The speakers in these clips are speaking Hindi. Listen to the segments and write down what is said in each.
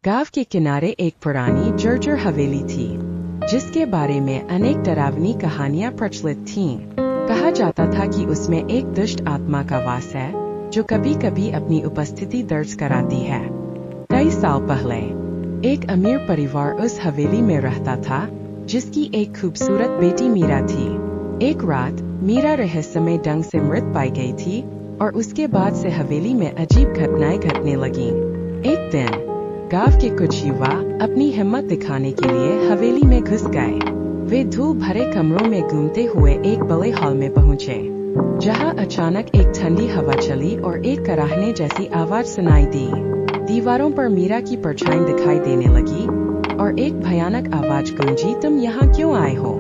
गांव के किनारे एक पुरानी जर्जर हवेली थी, जिसके बारे में अनेक डरावनी कहानियां प्रचलित थीं। कहा जाता था कि उसमें एक दुष्ट आत्मा का वास है, जो कभी कभी अपनी उपस्थिति दर्ज कराती है। कई साल पहले एक अमीर परिवार उस हवेली में रहता था, जिसकी एक खूबसूरत बेटी मीरा थी। एक रात मीरा रहस्यमय ढंग से मृत पाई गई थी और उसके बाद से हवेली में अजीब घटनाएं घटने लगीं। एक दिन गांव के कुछ युवा अपनी हिम्मत दिखाने के लिए हवेली में घुस गए। वे धूल भरे कमरों में घूमते हुए एक बड़े हॉल में पहुंचे, जहां अचानक एक ठंडी हवा चली और एक कराहने जैसी आवाज सुनाई दी। दीवारों पर मीरा की परछाई दिखाई देने लगी और एक भयानक आवाज गूंजी, तुम यहाँ क्यों आए हो?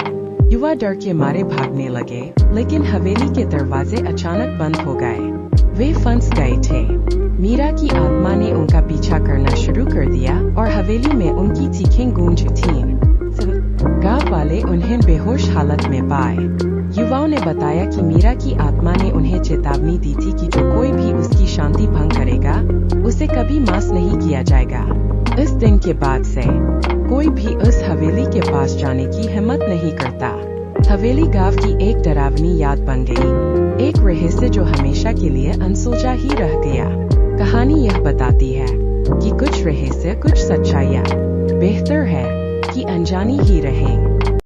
युवा डर के मारे भागने लगे, लेकिन हवेली के दरवाजे अचानक बंद हो गए। वे फंस गए थे। मीरा की आत्मा ने उनका पीछा करना शुरू कर दिया और हवेली में उनकी चीखें गूंज उठीं। गांव वाले उन्हें बेहोश हालत में पाए। युवाओं ने बताया कि मीरा की आत्मा ने उन्हें चेतावनी दी थी कि जो कोई भी उसकी शांति भंग करेगा, उसे कभी माफ नहीं किया जाएगा। इस दिन के बाद से कोई भी उस हवेली के पास जाने की हिम्मत नहीं करता। हवेली गांव की एक डरावनी याद बन गई, एक रहस्य जो हमेशा के लिए अनसुलझा ही रह गया। कहानी यह बताती है कि कुछ रहस्य, कुछ सच्चाइयाँ बेहतर है कि अनजानी ही रहें।